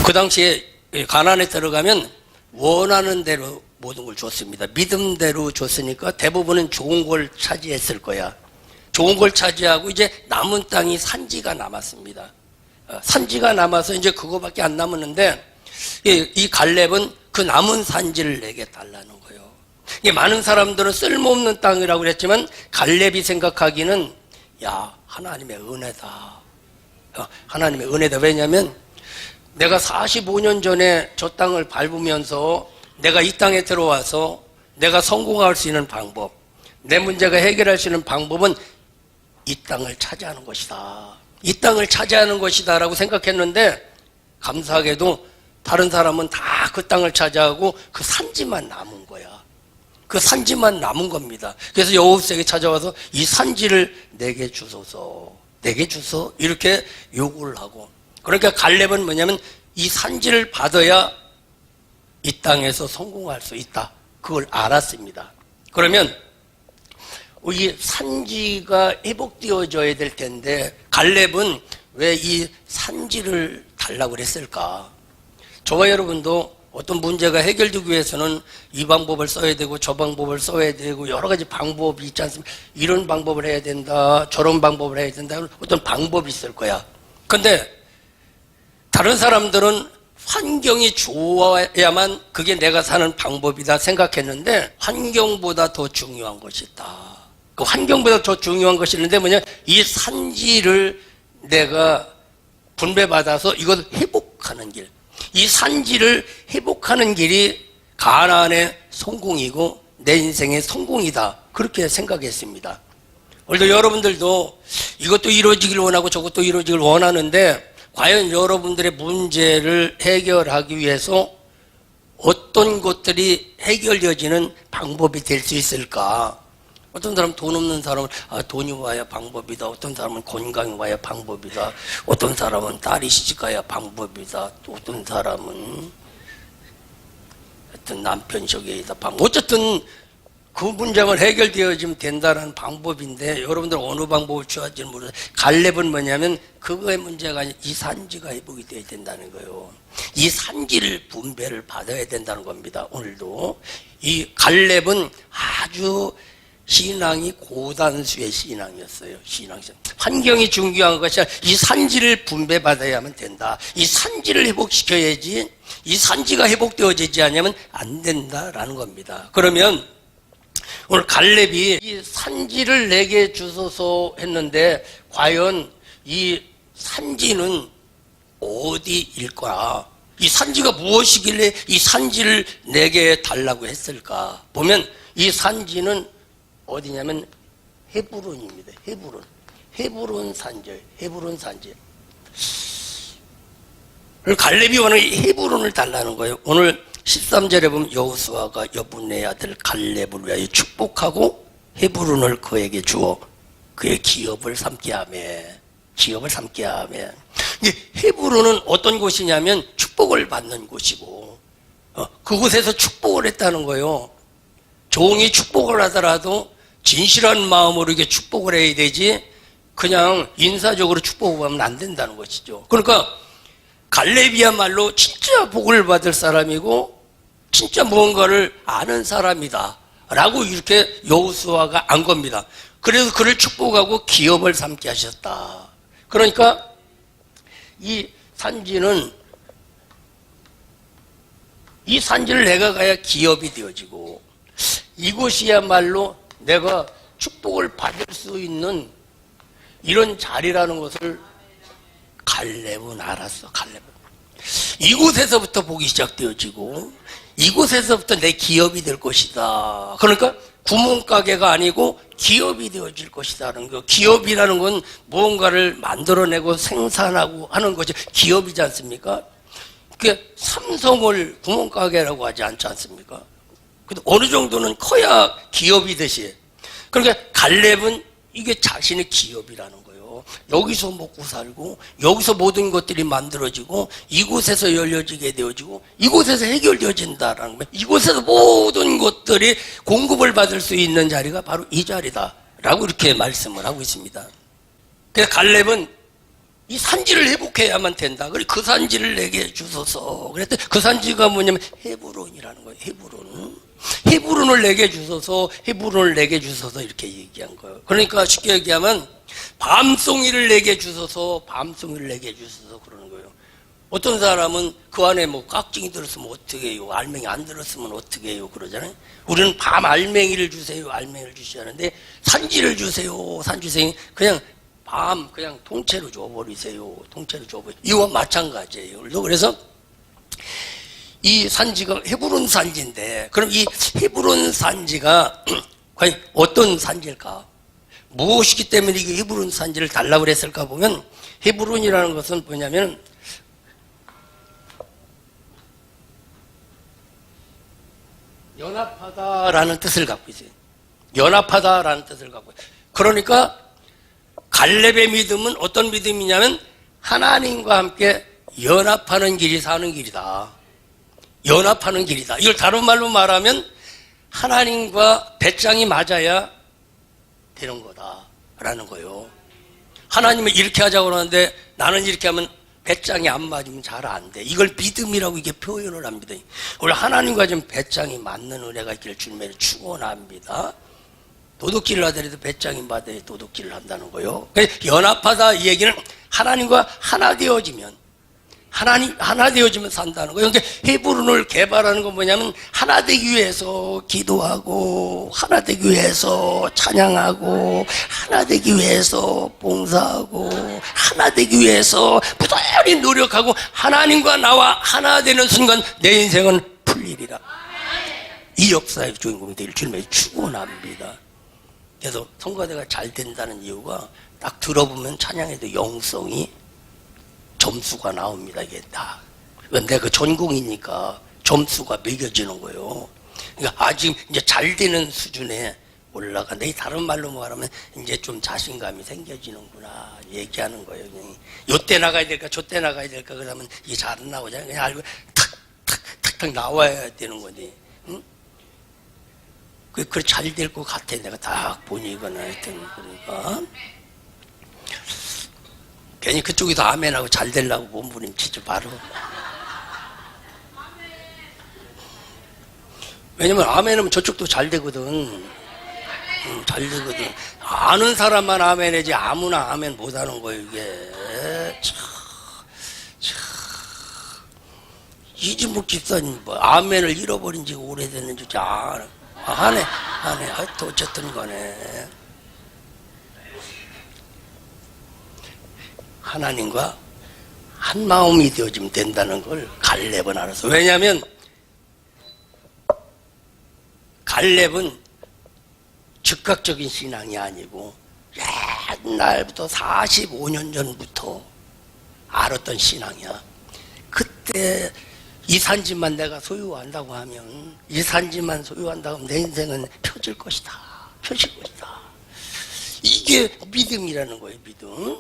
그 당시에 가나안에 들어가면 원하는 대로 모든 걸 줬습니다. 믿음대로 줬으니까 대부분은 좋은 걸 차지했을 거야. 좋은 걸 차지하고 이제 남은 땅이 산지가 남았습니다. 산지가 남아서 이제 그거밖에 안 남았는데 이 갈렙은 그 남은 산지를 내게 달라는 거예요. 많은 사람들은 쓸모없는 땅이라고 그랬지만 갈렙이 생각하기는 야, 하나님의 은혜다. 하나님의 은혜다. 왜냐하면 내가 45년 전에 저 땅을 밟으면서 내가 이 땅에 들어와서 내가 성공할 수 있는 방법, 내 문제가 해결할 수 있는 방법은 이 땅을 차지하는 것이다. 이 땅을 차지하는 것이다 라고 생각했는데 감사하게도 다른 사람은 다 그 땅을 차지하고 그 산지만 남은 거야. 그 산지만 남은 겁니다. 그래서 여호수아에게 찾아와서 이 산지를 내게 주소서, 내게 주소 이렇게 요구를 하고, 그러니까 갈렙은 뭐냐면 이 산지를 받아야 이 땅에서 성공할 수 있다. 그걸 알았습니다. 그러면 이 산지가 회복되어져야 될 텐데 갈렙은 왜 이 산지를 달라고 그랬을까? 저와 여러분도 어떤 문제가 해결되기 위해서는 이 방법을 써야 되고 저 방법을 써야 되고 여러 가지 방법이 있지 않습니까? 이런 방법을 해야 된다, 저런 방법을 해야 된다, 어떤 방법이 있을 거야. 근데 다른 사람들은 환경이 좋아야만 그게 내가 사는 방법이다 생각했는데 환경보다 더 중요한 것이 있다. 그 환경보다 더 중요한 것이 있는데 뭐냐? 이 산지를 내가 분배받아서 이걸 회복하는 길. 이 산지를 회복하는 길이 가나안의 성공이고 내 인생의 성공이다. 그렇게 생각했습니다. 오늘도 여러분들도 이것도 이루어지길 원하고 저것도 이루어지길 원하는데 과연 여러분들의 문제를 해결하기 위해서 어떤 것들이 해결되어지는 방법이 될 수 있을까? 어떤 사람은 돈 없는 사람은 돈이 와야 방법이다. 어떤 사람은 건강이 와야 방법이다. 어떤 사람은 딸이 시집가야 방법이다. 또 어떤 사람은 하여튼 남편 소개이다. 어쨌든 그 문제가 해결되어지면 된다는 방법인데 여러분들 어느 방법을 취할지는 모르겠어요. 갈렙은 뭐냐면 그거의 문제가 아니라 이 산지가 회복이 되어야 된다는 거예요. 이 산지를 분배를 받아야 된다는 겁니다. 오늘도 이 갈렙은 아주 신앙이 고단수의 신앙이었어요. 환경이 중요한 것이 아니라 이 산지를 분배받아야만 된다. 이 산지를 회복시켜야지 이 산지가 회복되어지지 않으면 안 된다라는 겁니다. 그러면 오늘 갈렙이 이 산지를 내게 주소서 했는데 과연 이 산지는 어디일까? 이 산지가 무엇이길래 이 산지를 내게 달라고 했을까? 보면 이 산지는 어디냐면 헤브론입니다. 헤브론 산지. 갈렙이 원하는 헤브론을 달라는 거예요. 오늘 13절에 보면 여호수아가 여분의 아들 갈렙을 위하여 축복하고 헤브론을 그에게 주어 그의 기업을 삼게 하며. 헤브론은 어떤 곳이냐면 축복을 받는 곳이고 그곳에서 축복을 했다는 거예요. 종이 축복을 하더라도 진실한 마음으로 이게 축복을 해야 되지 그냥 인사적으로 축복을 하면 안 된다는 것이죠. 그러니까 갈렙이야말로 진짜 복을 받을 사람이고 진짜 무언가를 아는 사람이다 라고 이렇게 여호수아가 안 겁니다. 그래서 그를 축복하고 기업을 삼게 하셨다. 그러니까 이 산지를 내가 가야 기업이 되어지고 이곳이야말로 내가 축복을 받을 수 있는 이런 자리라는 것을 갈렙은 알았어. 이곳에서부터 복이 시작되어지고 이곳에서부터 내 기업이 될 것이다. 그러니까 구멍가게가 아니고 기업이 되어질 것이라는 거. 기업이라는 건 무언가를 만들어내고 생산하고 하는 것이 기업이지 않습니까? 그게 삼성을 구멍가게라고 하지 않지 않습니까? 근데 어느 정도는 커야 기업이듯이. 그러니까 갈렙은 이게 자신의 기업이라는 거예요. 여기서 먹고 살고 여기서 모든 것들이 만들어지고 이곳에서 열려지게 되어지고 이곳에서 해결되어진다라는 거예요. 이곳에서 모든 것들이 공급을 받을 수 있는 자리가 바로 이 자리다 라고 이렇게 말씀을 하고 있습니다. 그래서 갈렙은 이 산지를 회복해야만 된다. 그래 그 산지를 내게 주소서. 그랬더니 그 산지가 뭐냐면 헤브론이라는 거예요. 헤브론을 내게 주소서. 헤브론을 내게 주소서 이렇게 얘기한 거예요. 그러니까 쉽게 얘기하면 밤송이를 내게 주소서. 밤송이를 내게 주소서 그러는 거예요. 어떤 사람은 그 안에 뭐 깍쟁이 들었으면 어떻게 해요? 알맹이 안 들었으면 어떻게 해요? 그러잖아요. 우리는 밤 알맹이를 주세요. 알맹이를 주시는데 산지를 주세요. 산지생이 그냥 밤 그냥 통째로 줘버리세요. 통째로 줘버리세요. 이와 마찬가지예요. 그래서 이 산지가 헤브론 산지인데 그럼 이 헤브론 산지가 과연 어떤 산지일까? 무엇이기 때문에 이게 헤브론 산지를 달라고 그랬을까 보면 헤브론이라는 것은 뭐냐면 연합하다라는 뜻을 갖고 있어요. 연합하다라는 뜻을 갖고 있어요. 그러니까 갈렙의 믿음은 어떤 믿음이냐면 하나님과 함께 연합하는 길이 사는 길이다. 연합하는 길이다. 이걸 다른 말로 말하면 하나님과 배짱이 맞아야 되는 거다라는 거예요. 하나님은 이렇게 하자고 하는데 나는 이렇게 하면 배짱이 안 맞으면 잘 안 돼. 이걸 믿음이라고 이게 표현을 합니다. 원래 하나님과 좀 배짱이 맞는 은혜가 있기를 주님의 축원합니다. 도둑질을 하더라도 배짱이 맞아야 도둑질을 한다는 거예요. 연합하다 이 얘기는 하나님과 하나 되어지면 하나 되어지면 산다는 거예요. 그러니까 헤브론을 개발하는 건 뭐냐면 하나 되기 위해서 기도하고 하나 되기 위해서 찬양하고 하나 되기 위해서 봉사하고 하나 되기 위해서 부단히 노력하고 하나님과 나와 하나 되는 순간 내 인생은 풀리리라. 이 역사의 주인공이 되길 주님의 축원합니다. 그래서 성가대가 잘 된다는 이유가 딱 들어보면 찬양에도 영성이 점수가 나옵니다. 이게 다. 내가 그 전공이니까 점수가 매겨지는 거예요. 그러니까 아직 이제 잘 되는 수준에 올라간다. 다른 말로 말하면 이제 좀 자신감이 생겨지는구나 얘기하는 거예요. 요때 나가야 될까 저때 나가야 될까 그러면 이게 잘 안 나오잖아요. 그냥 알고 탁탁탁탁 나와야 되는 거지. 응? 그래 잘 될 것 같아. 내가 딱 보니까 하여튼 그러니까. 괜히 그쪽에서 아멘하고 잘 되려고 몸부림치지 바로. 왜냐면 아멘하면 저쪽도 잘 되거든. 잘 되거든. 아는 사람만 아멘하지 아무나 아멘 못하는 거예요 이게. 이진묵 집사님 뭐 아멘을 잃어버린 지가 오래됐는지 하네. 하여튼 어쨌든 간에 하나님과 한 마음이 되어지면 된다는 걸 갈렙은 알았어. 왜냐하면 갈렙은 즉각적인 신앙이 아니고 옛날부터 45년 전부터 알았던 신앙이야. 그때 이 산지만 내가 소유한다고 하면 이 산지만 소유한다고 하면 내 인생은 펴질 것이다. 펴질 것이다. 이게 믿음이라는 거예요. 믿음.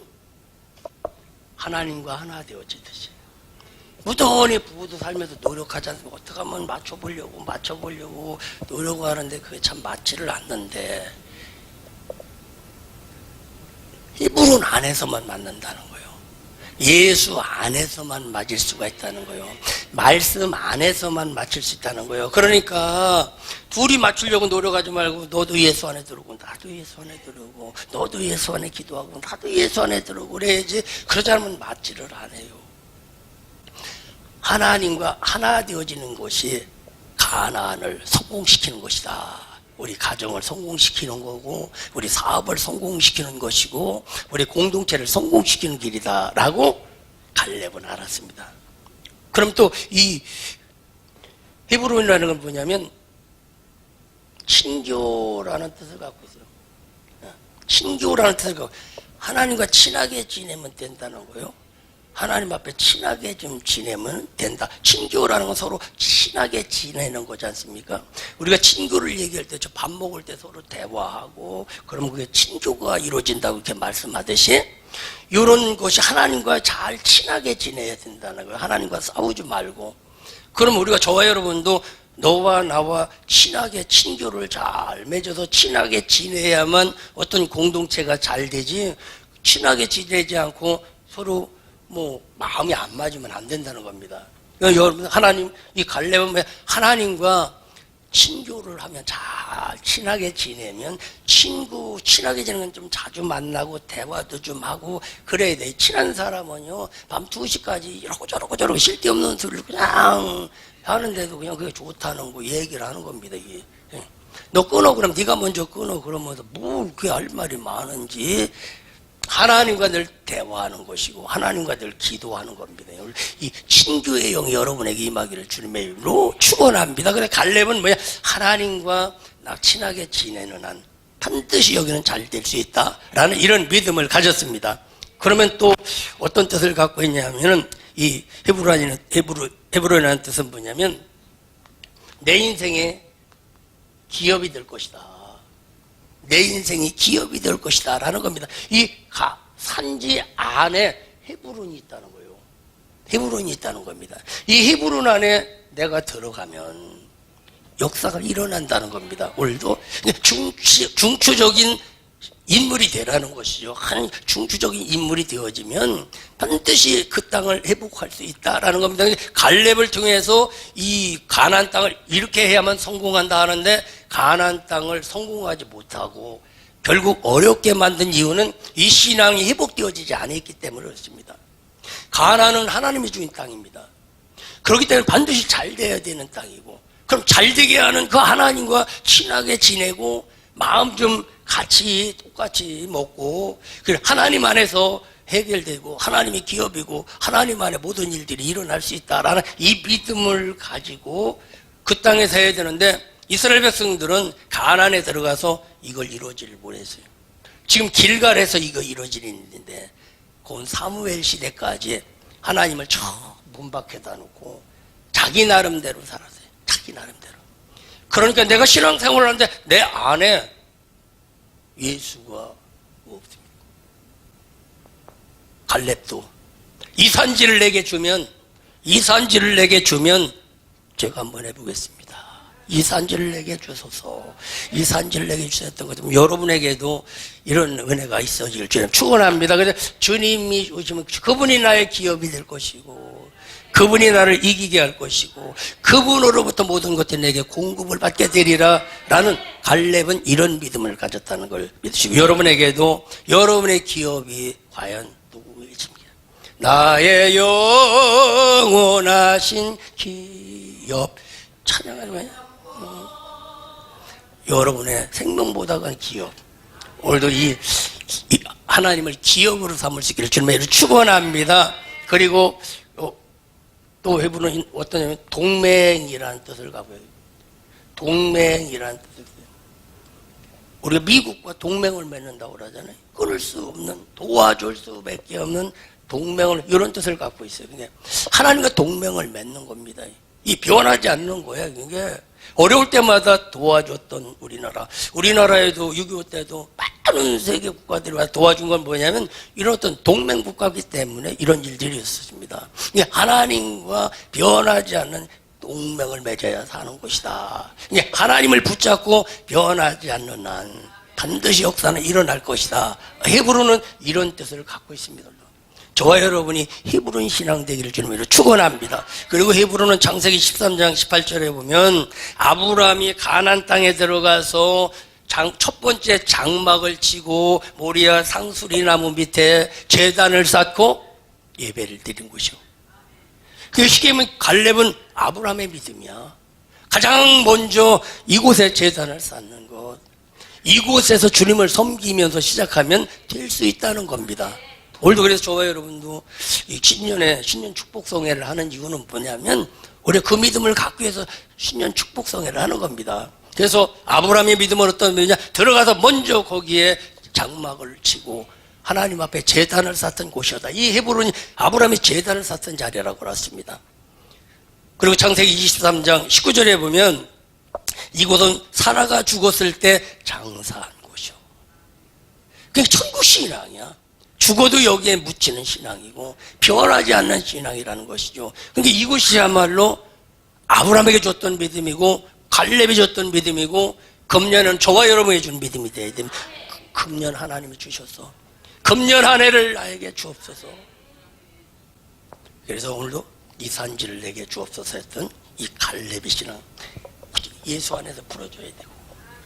하나님과 하나 되어지듯이 무던히 부부도 살면서 노력하지 않습니까? 어떻게 하면 맞춰보려고 노력을 하는데 그게 참 맞지를 않는데 히브론 안에서만 맞는다는 거예요. 예수 안에서만 맞을 수가 있다는 거예요. 말씀 안에서만 맞출 수 있다는 거예요. 그러니까 둘이 맞추려고 노력하지 말고 너도 예수 안에 들어오고 나도 예수 안에 들어오고 너도 예수 안에 기도하고 나도 예수 안에 들어오고 그래야지. 그러지 않으면 맞지를 않아요. 하나님과 하나 되어지는 것이 가나안을 성공시키는 것이다. 우리 가정을 성공시키는 거고 우리 사업을 성공시키는 것이고 우리 공동체를 성공시키는 길이다 라고 갈렙은 알았습니다. 그럼 또 이 히브론이라는 건 뭐냐면 친교라는 뜻을 갖고 있어요. 친교라는 뜻을 갖고 하나님과 친하게 지내면 된다는 거예요. 하나님 앞에 친하게 좀 지내면 된다. 친교라는 건 서로 친하게 지내는 거지 않습니까? 우리가 친교를 얘기할 때 저 밥 먹을 때 서로 대화하고 그럼 그게 친교가 이루어진다고 이렇게 말씀하듯이 이런 것이 하나님과 잘 친하게 지내야 된다는 거예요. 하나님과 싸우지 말고. 그럼 우리가 저와 여러분도 너와 나와 친하게 친교를 잘 맺어서 친하게 지내야만 어떤 공동체가 잘 되지 친하게 지내지 않고 서로 뭐 마음이 안 맞으면 안 된다는 겁니다. 그러니까 여러분 하나님 이 갈렙은 하나님과 친교를 하면 잘 친하게 지내면 친하게 지내는 건 좀 자주 만나고 대화도 좀 하고 그래야 돼. 친한 사람은요 밤 2시까지 이러고 저러고 쓸데없는 소리를 그냥 하는데도 그냥 그게 좋다는 거 얘기를 하는 겁니다. 이게. 너 끊어 그럼 네가 먼저 끊어 그러면서 뭐 그게 할 말이 많은지 하나님과 늘 대화하는 것이고 하나님과 늘 기도하는 겁니다. 이 친교의 영이 여러분에게 임하기를 주님의 이름으로 축원합니다. 그래 갈렙은 뭐야? 하나님과 나 친하게 지내는 한 반드시 여기는 잘 될 수 있다라는 이런 믿음을 가졌습니다. 그러면 또 어떤 뜻을 갖고 있냐면은 이 헤브론이라는 뜻은 뭐냐면 내 인생의 기업이 될 것이다. 내 인생이 기업이 될 것이다 라는 겁니다. 이 산지 안에 헤브론이 있다는 거예요. 헤브론이 있다는 겁니다. 이 헤브론 안에 내가 들어가면 역사가 일어난다는 겁니다. 오늘도 중추적인 인물이 되라는 것이죠. 한 중추적인 인물이 되어지면 반드시 그 땅을 회복할 수 있다라는 겁니다. 갈렙을 통해서 이 가나안 땅을 이렇게 해야만 성공한다 하는데 가나안 땅을 성공하지 못하고 결국 어렵게 만든 이유는 이 신앙이 회복되어지지 않았기 때문에 그렇습니다. 가나안은 하나님이 주인 땅입니다. 그렇기 때문에 반드시 잘 돼야 되는 땅이고 그럼 잘 되게 하는 그 하나님과 친하게 지내고 마음 좀 같이 똑같이 먹고 하나님 안에서 해결되고 하나님이 기업이고 하나님 안에 모든 일들이 일어날 수 있다라는 이 믿음을 가지고 그 땅에서 해야 되는데 이스라엘 백성들은 가나안에 들어가서 이걸 이루어지를 못했어요. 지금 길갈에서 이거 이루어지는데 곧 사무엘 시대까지 하나님을 저 문 밖에다 놓고 자기 나름대로 살았어요. 자기 나름대로. 그러니까 내가 신앙생활을 하는데 내 안에 예수가 없습니다. 갈렙도 이 산지를 내게 주면 제가 한번 해보겠습니다. 이 산지를 내게 주소서. 이 산지를 내게 주셨던 것처럼 여러분에게도 이런 은혜가 있어질 줄 축원합니다. 그래서 주님이 오시면 그분이 나의 기업이 될 것이고 그분이 나를 이기게 할 것이고 그분으로부터 모든 것들이 내게 공급을 받게 되리라 라는 갈렙은 이런 믿음을 가졌다는 걸 믿으시고 여러분에게도 여러분의 기업이 과연 누구이십니까? 나의 영원하신 기업 찬양하는 거예요. 여러분의 생명보다가 기업 오늘도 이 하나님을 기업으로 삼을 수 있기를 주님의 이름으로 축원합니다. 그리고 또 헤브론은 어떠냐면 동맹이라는 뜻을 갖고 있어요. 동맹이라는 뜻을 갖고 있어요. 우리가 미국과 동맹을 맺는다고 그러잖아요. 끊을 수 없는 도와줄 수밖에 없는 동맹을 이런 뜻을 갖고 있어요. 그게 하나님과 동맹을 맺는 겁니다. 이 변하지 않는 거야. 이게 어려울 때마다 도와줬던 우리나라에도 6.25 때도 많은 세계 국가들이 와서 도와준 건 뭐냐면 이런 어떤 동맹 국가이기 때문에 이런 일들이 있었습니다. 하나님과 변하지 않는 동맹을 맺어야 사는 것이다. 하나님을 붙잡고 변하지 않는 한 반드시 역사는 일어날 것이다. 헤브론은 이런 뜻을 갖고 있습니다. 저와 여러분이 헤브론 신앙 되기를 주님으로 축원합니다. 그리고 헤브론은 창세기 13장 18절에 보면 아브라함이 가나안 땅에 들어가서 첫 번째 장막을 치고 모리아 상수리 나무 밑에 제단을 쌓고 예배를 드린 곳이요. 그 시계면 갈렙은 아브라함의 믿음이야. 가장 먼저 이곳에 제단을 쌓는 것, 이곳에서 주님을 섬기면서 시작하면 될 수 있다는 겁니다. 오늘도 그래서 저와 여러분도 이 신년 축복성회를 하는 이유는 뭐냐면 우리가 그 믿음을 갖기 위해서 신년 축복성회를 하는 겁니다. 그래서 아브라함의 믿음은 어떤 믿음이냐? 들어가서 먼저 거기에 장막을 치고 하나님 앞에 제단을 쌓던 곳이었다. 이 헤브론이 아브라함이 제단을 쌓던 자리라고 그랬습니다. 그리고 창세기 23장 19절에 보면 이곳은 사라가 죽었을 때 장사한 곳이요. 그게 천국 신앙이야. 죽어도 여기에 묻히는 신앙이고 변하지 않는 신앙이라는 것이죠. 그런데 이곳이야말로 아브라함에게 줬던 믿음이고 갈렙이 줬던 믿음이고 금년은 저와 여러분이 준 믿음이 돼야 됩니다. 금년 하나님이 주셨어. 금년 한 해를 나에게 주옵소서. 그래서 오늘도 이 산지를 내게 주옵소서 했던 이 갈렙의 신앙, 예수 안에서 풀어줘야 되고,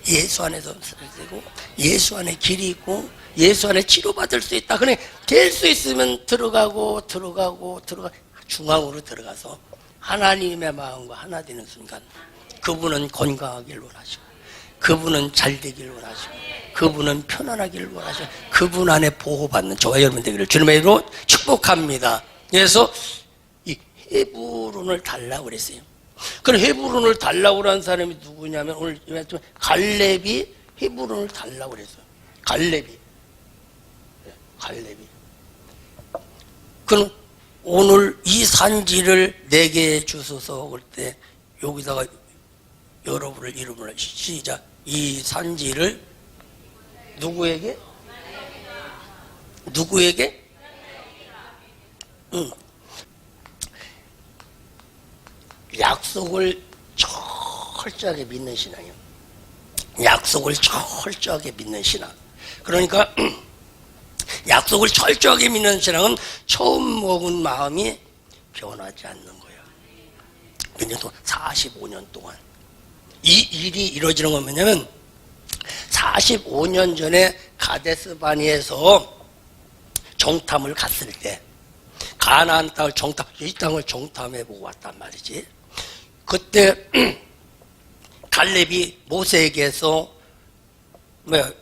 예수 안에서 살아야 되고, 예수 안에 길이 있고, 예수 안에 치료받을 수 있다. 그래 될 수 있으면 들어가고 중앙으로 들어가서 하나님의 마음과 하나 되는 순간 그분은 건강하길 원하시고, 그분은 잘 되길 원하시고, 그분은 편안하길 원하시고, 그분 안에 보호받는 저와 여러분 되기를 주님의 이름으로 축복합니다. 그래서 이 헤브론을 달라고 그랬어요. 그럼 헤브론을 달라고 하는 사람이 누구냐면 오늘 갈렙이 헤브론을 달라고 그랬어요. 갈렙이. 그럼 오늘 이 산지를 내게 주소서 할 때 여기다가 여러분을 이름으로 시작. 이 산지를 누구에게? 약속을 철저하게 믿는 신앙이에요. 약속을 철저하게 믿는 신앙. 그러니까 약속을 철저하게 믿는 신앙은 처음 먹은 마음이 변하지 않는 거예요. 몇 년 동안? 45년 동안. 이 일이 이루어지는 건 뭐냐면 45년 전에 가데스바니에서 정탐을 갔을 때 가나안 땅을 이 땅을 정탐해보고 왔단 말이지. 그때 갈렙이 모세에게서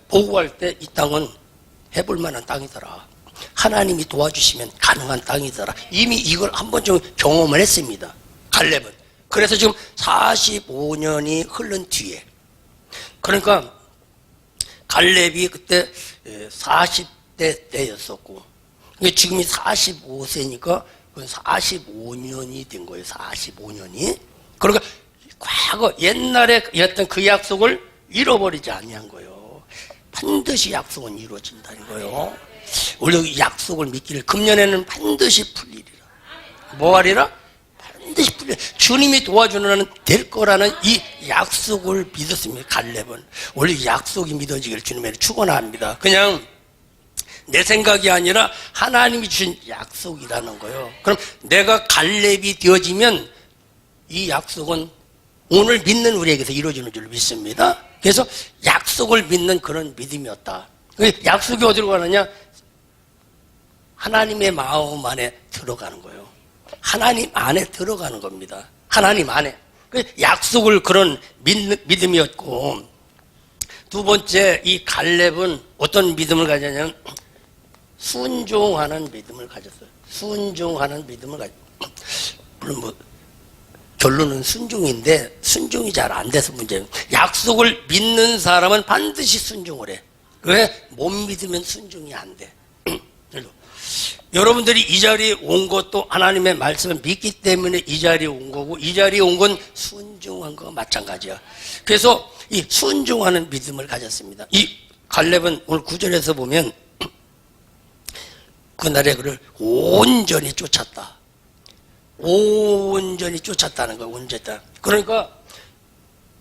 보고할 때 이 땅은 해볼 만한 땅이더라. 하나님이 도와주시면 가능한 땅이더라. 이미 이걸 한 번 좀 경험을 했습니다. 갈렙은. 그래서 지금 45년이 흐른 뒤에, 그러니까 갈렙이 그때 40대 때였었고, 지금이 45세니까 45년이 된 거예요. 45년이. 그러니까 과거 옛날에 했던 그 약속을 잃어버리지 아니한 거예요. 반드시 약속은 이루어진다는 거예요. 원래 약속을 믿기를 금년에는 반드시 풀리리라. 뭐 하리라? 반드시 풀리리라. 주님이 도와주는 될 거라는 이 약속을 믿었습니다. 갈렙은. 원래 약속이 믿어지기를 주님에게 축원합니다. 그냥 내 생각이 아니라 하나님이 주신 약속이라는 거예요. 그럼 내가 갈렙이 되어지면 이 약속은 오늘 믿는 우리에게서 이루어지는 줄 믿습니다. 그래서 약속을 믿는 그런 믿음이었다. 약속이 어디로 가느냐? 하나님의 마음 안에 들어가는 거예요. 하나님 안에 들어가는 겁니다. 하나님 안에. 약속을 그런 믿음이었고, 두 번째 이 갈렙은 어떤 믿음을 가졌냐면 순종하는 믿음을 가졌어요. 순종하는 믿음을 가졌어요. 물론 결론은 순종인데 순종이 잘 안 돼서 문제예요. 약속을 믿는 사람은 반드시 순종을 해. 왜? 못 믿으면 순종이 안 돼. 여러분들이 이 자리에 온 것도 하나님의 말씀을 믿기 때문에 이 자리에 온 거고, 이 자리에 온 건 순종한 거와 마찬가지야. 그래서 이 순종하는 믿음을 가졌습니다. 이 갈렙은 오늘 9절에서 보면 그날에 그를 온전히 쫓았다. 온전히 쫓았다는 거예요. 온전히. 그러니까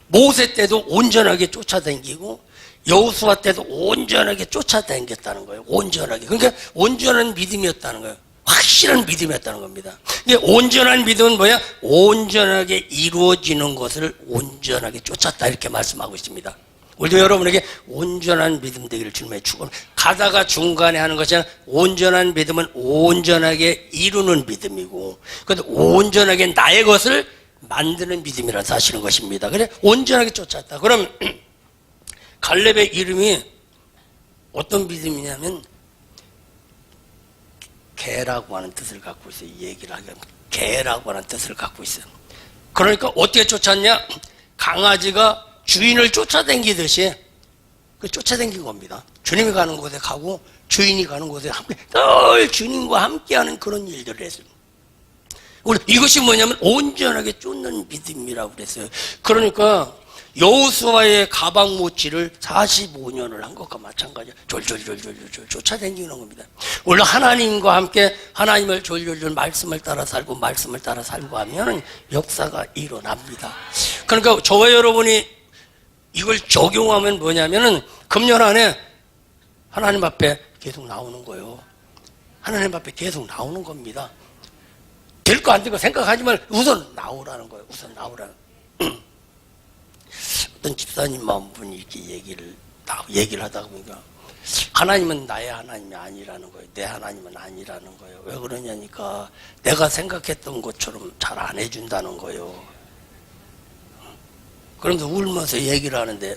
모세 때도 온전하게 쫓아다니고 여호수아 때도 온전하게 쫓아다녔다는 거예요. 온전하게. 그러니까 온전한 믿음이었다는 거예요. 확실한 믿음이었다는 겁니다. 이게 온전한 믿음은 뭐야? 온전하게 이루어지는 것을 온전하게 쫓았다, 이렇게 말씀하고 있습니다. 우리도 여러분에게 온전한 믿음 되기를 주님의 축원. 가다가 중간에 하는 것이 아니라 온전한 믿음은 온전하게 이루는 믿음이고, 그런데 온전하게 나의 것을 만드는 믿음이라 사실은 것입니다. 그래 온전하게 쫓았다. 그럼 갈렙의 이름이 어떤 믿음이냐면 개라고 하는 뜻을 갖고 있어요. 이 얘기를 하면 개라고 하는 뜻을 갖고 있어요. 그러니까 어떻게 쫓았냐? 강아지가 주인을 쫓아다니듯이 쫓아다닌 겁니다. 주님이 가는 곳에 가고 주인이 가는 곳에 함께 늘 주님과 함께하는 그런 일들을 했어요. 이것이 뭐냐면 온전하게 쫓는 믿음이라고 그랬어요. 그러니까 여호수아의 가방 모치를 45년을 한 것과 마찬가지야. 졸졸졸졸 쫓아다니는 겁니다. 원래 하나님과 함께 하나님을 졸졸졸 말씀을 따라 살고 하면 역사가 일어납니다. 그러니까 저와 여러분이 이걸 적용하면 뭐냐면은 금년 안에 하나님 앞에 계속 나오는 거예요. 하나님 앞에 계속 나오는 겁니다. 될 거 안 될 거 생각하지만 우선 나오라는 거예요. 우선 나오라는. 어떤 집사님 한 분이 이렇게 얘기를 하다 보니까 하나님은 나의 하나님이 아니라는 거예요. 내 하나님은 아니라는 거예요. 왜 그러냐니까 내가 생각했던 것처럼 잘 안 해준다는 거예요. 그러면서 울면서 얘기를 하는데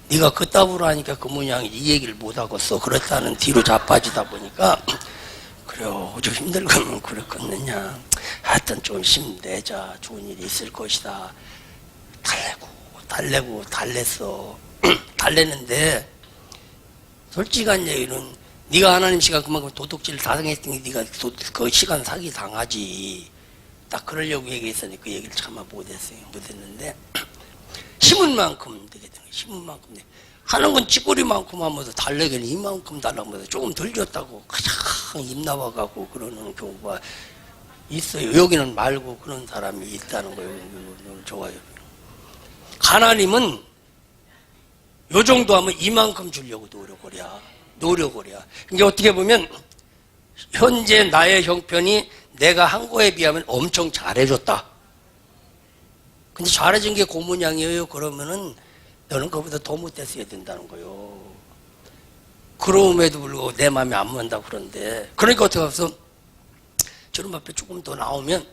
네가 그따구로 하니까 그 모양이 이 얘기를 못하겠어. 그렇다는 뒤로 자빠지다 보니까 그래요. 좀 힘들면 그렇겠느냐. 하여튼 좀 힘내자. 좋은 일이 있을 것이다. 달랬어. 달랬는데 솔직한 얘기는 네가 하나님 시간 그만큼 도둑질 다 당했으니 네가 그 시간 사기 당하지. 딱 그러려고 얘기했으니 그 얘기를 차마 못했는데 심은 만큼 되거든요. 심은 만큼 하는 건 찌꼬리만큼 하면서 달래기는 이만큼 달라면서 조금 덜 줬다고 그냥 입 나와가고 그러는 경우가 있어요. 여기는 말고 그런 사람이 있다는 거예요. 좋아요. 하나님은 요 정도 하면 이만큼 주려고 노력을 해. 이게 어떻게 보면 현재 나의 형편이 내가 한 거에 비하면 엄청 잘해줬다. 근데 잘해준 게 그 모양이에요. 그러면은 너는 그보다 더 못했어야 된다는 거예요. 그럼에도 불구하고 내 마음에 안 맞는다고 그런데 그러니까 어떻게 해서 저런 앞에 조금 더 나오면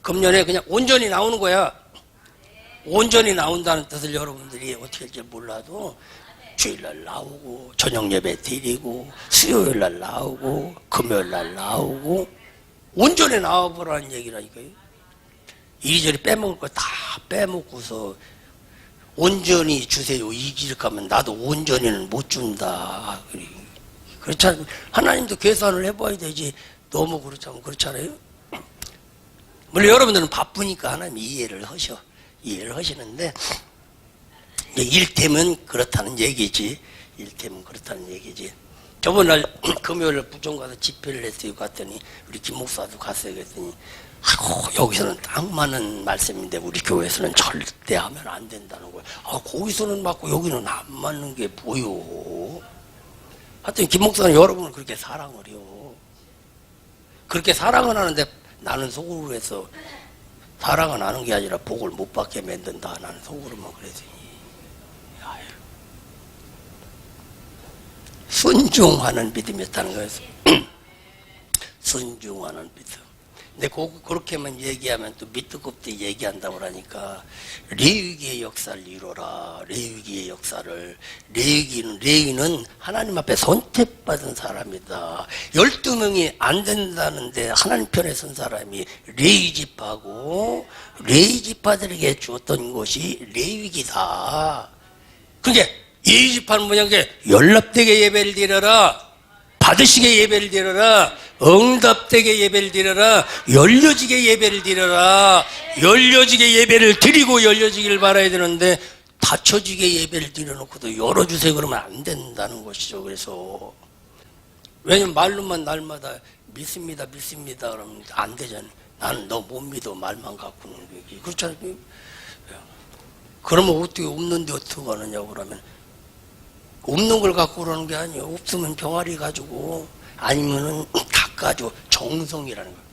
금년에 그냥 온전히 나오는 거야. 온전히 나온다는 뜻을 여러분들이 어떻게 할지 몰라도 주일날 나오고 저녁 예배 드리고 수요일날 나오고 금요일날 나오고 온전히 나와보라는 얘기라니까요. 이리저리 빼먹을 거 다 빼먹고서 온전히 주세요. 이길 거면 나도 온전히는 못 준다. 그렇잖아요. 하나님도 계산을 해봐야 되지. 너무 그렇잖아요. 물론 여러분들은 바쁘니까 하나님 이해를 하시는데 일테면 그렇다는 얘기지. 저번 날 금요일 부천 가서 집회를 했어요. 갔더니 우리 김 목사도 갔어요. 그랬더니 여기서는 딱 맞는 말씀인데 우리 교회에서는 절대 하면 안 된다는 거예요. 거기서는 맞고 여기는 안 맞는 게 뭐요? 하여튼 김 목사는 여러분을 그렇게 사랑을 해요. 그렇게 사랑을 하는데 나는 속으로 해서 사랑은 하는 게 아니라 복을 못 받게 만든다. 나는 속으로만 그랬더니 순종하는 믿음이었다는 거예요. 순종하는 믿음. 근데 그렇게만 얘기하면 또 밑도 끝도 얘기한다고 하니까 레위기의 역사를 이뤄라. 레위기의 역사를. 레위는 하나님 앞에 선택받은 사람이다. 12명이 안 된다는데 하나님 편에 선 사람이 레위지파고 레위지파들에게 주었던 것이 레위기다. 그게 레위지파는 뭐냐? 연락되게 예배를 드려라. 받으시게 예배를 드려라. 응답되게 예배를 드려라. 열려지게 예배를 드려라. 열려지게 예배를 드리고 열려지기를 바라야 되는데 닫혀지게 예배를 드려놓고도 열어주세요 그러면 안 된다는 것이죠. 그래서 왜냐면 말로만 날마다 믿습니다 그러면 안 되잖아요. 나는 너 못 믿어 말만 갖고는. 그렇잖아요. 그러면 어떻게 없는데 어떻게 하느냐고 그러면 없는 걸 갖고 그러는 게 아니에요. 없으면 병아리 가지고 아니면은 닭 가지고 정성이라는 거예요.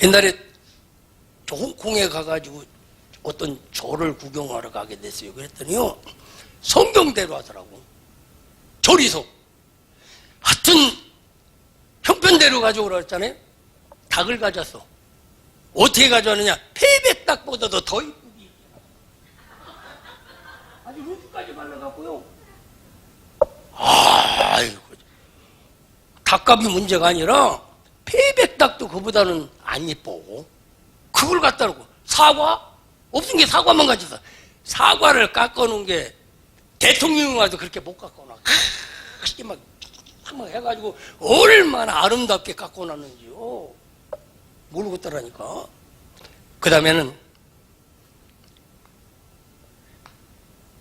옛날에 홍콩에 가가지고 어떤 절을 구경하러 가게 됐어요. 그랬더니요 성경대로 하더라고. 절이서 하여튼 형편대로 가져오라 했잖아요. 닭을 가져왔어. 어떻게 가져왔느냐? 패백닭보다도 더 이쁘게 아주 루즈까지 발라갖고요. 아이고, 닭값이 문제가 아니라 패백닭도 그보다는 안 예뻐. 그걸 갖다 놓고 사과? 없은 게 사과만 가져서 사과를 깎아놓은 게 대통령이 와도 그렇게 못 깎아놔. 크게 막 해가지고 얼마나 아름답게 깎아놨는지요. 모르겠더라니까. 그 다음에는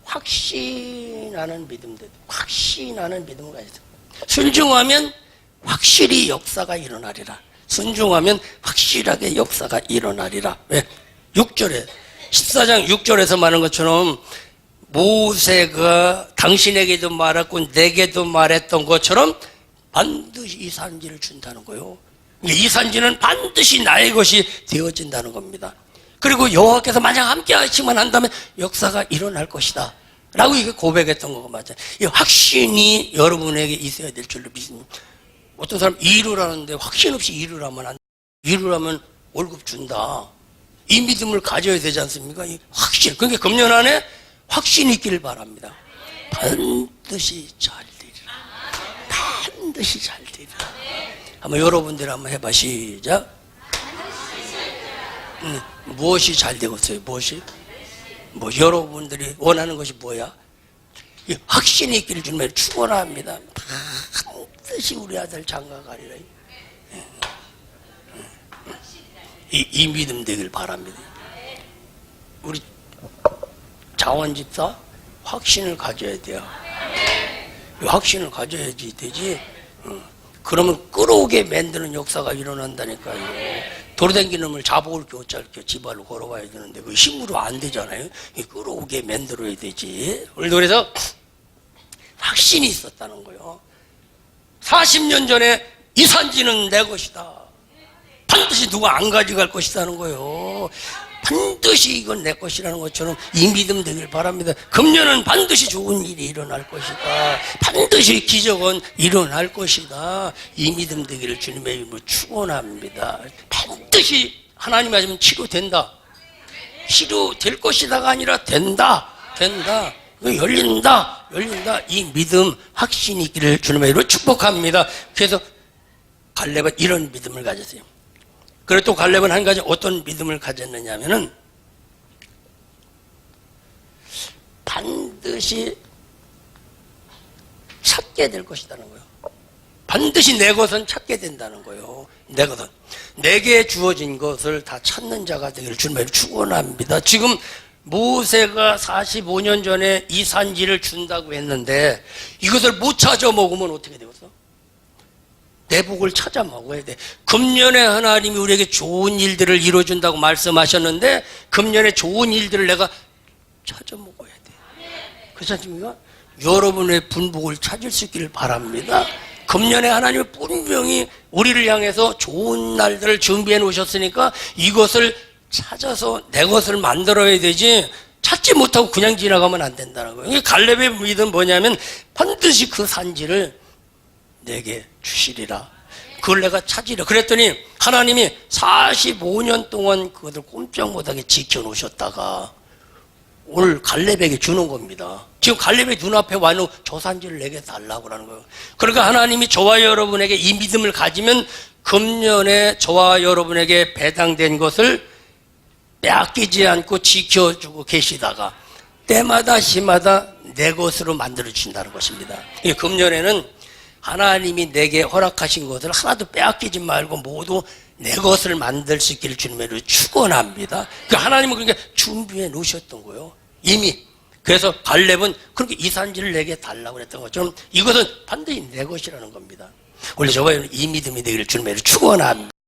확신하는 믿음과 있어. 순종하면 확실히 역사가 일어나리라. 순종하면 확실하게 역사가 일어나리라. 왜? 6절에 14장 6절에서 말한 것처럼 모세가 당신에게도 말했고 내게도 말했던 것처럼 반드시 이 산지를 준다는 거예요. 이 산지는 반드시 나의 것이 되어진다는 겁니다. 그리고 여호와께서 만약 함께 하시기만 한다면 역사가 일어날 것이다 라고 이게 고백했던 거고 맞아요. 이 확신이 여러분에게 있어야 될 줄로 믿습니다. 어떤 사람 일을 하는데 확신 없이 일을 하면 안 돼. 일을 하면 월급 준다. 이 믿음을 가져야 되지 않습니까? 이 확신. 그러니까 금년 안에 확신이 있기를 바랍니다. 반드시 잘 되리라. 반드시 잘 되리라. 한번 여러분들 한번 해봐. 시작. 무엇이 잘 되겠어요? 무엇이? 뭐 여러분들이 원하는 것이 뭐야? 이 확신이 있기를 주님의 축원합니다. 반드시 우리 아들 장가가리라. 이 믿음 되길 바랍니다. 우리 자원집사 확신을 가져야 돼요. 확신을 가져야지 되지. 그러면 끌어오게 만드는 역사가 일어난다니까요. 돌아다니는 놈을 잡아올 게 어쩔게 지발로 걸어가야 되는데 그 힘으로 안 되잖아요. 끌어오게 만들어야 되지. 오늘도 그래서 확신이 있었다는 거예요. 40년 전에 이 산지는 내 것이다. 반드시 누가 안 가져갈 것이라는 거예요. 반드시 이건 내 것이라는 것처럼 이 믿음 되길 바랍니다. 금년은 반드시 좋은 일이 일어날 것이다. 반드시 기적은 일어날 것이다. 이 믿음 되기를 주님의 이름으로 축원합니다. 반드시 하나님 하시면 치료된다. 치료될 것이다가 아니라 된다. 열린다. 이 믿음 확신이 있기를 주님의 이름으로 축복합니다. 그래서 갈렙은 이런 믿음을 가졌어요. 그리고 또 갈렙은 한 가지 어떤 믿음을 가졌느냐 하면은 반드시 찾게 될 것이라는 거예요. 반드시 내 것은 찾게 된다는 거예요. 내 것은. 내게 주어진 것을 다 찾는 자가 되기를 주님의 축원합니다. 지금 모세가 45년 전에 이 산지를 준다고 했는데 이것을 못 찾아 먹으면 어떻게 되겠어? 내 복을 찾아 먹어야 돼. 금년에 하나님이 우리에게 좋은 일들을 이루어준다고 말씀하셨는데 금년에 좋은 일들을 내가 찾아 먹어야 돼. 그렇지 않습니까? 여러분의 분복을 찾을 수 있기를 바랍니다. 금년에 하나님이 분명히 우리를 향해서 좋은 날들을 준비해 놓으셨으니까 이것을 찾아서 내 것을 만들어야 되지 찾지 못하고 그냥 지나가면 안 된다는 거예요. 갈렙의 믿음은 뭐냐면 반드시 그 산지를 내게 주시리라. 그걸 내가 찾으리라. 그랬더니 하나님이 45년 동안 그것을 꼼짝 못하게 지켜놓으셨다가 오늘 갈렙에게 주는 겁니다. 지금 갈렙의 눈앞에 와는 저 산지를 내게 달라고 하는 거예요. 그러니까 하나님이 저와 여러분에게 이 믿음을 가지면 금년에 저와 여러분에게 배당된 것을 빼앗기지 않고 지켜주고 계시다가 때마다 시마다 내 것으로 만들어주신다는 것입니다. 금년에는 하나님이 내게 허락하신 것을 하나도 빼앗기지 말고 모두 내 것을 만들 수 있기를 주님으로 축원합니다. 하나님은 그러니까 준비해 놓으셨던 거예요. 이미. 그래서 갈렙은 그렇게 이 산지를 내게 달라고 했던 것처럼 이것은 반드시 내 것이라는 겁니다. 원래 저와 이 믿음이 되기를 주님으로 축원합니다.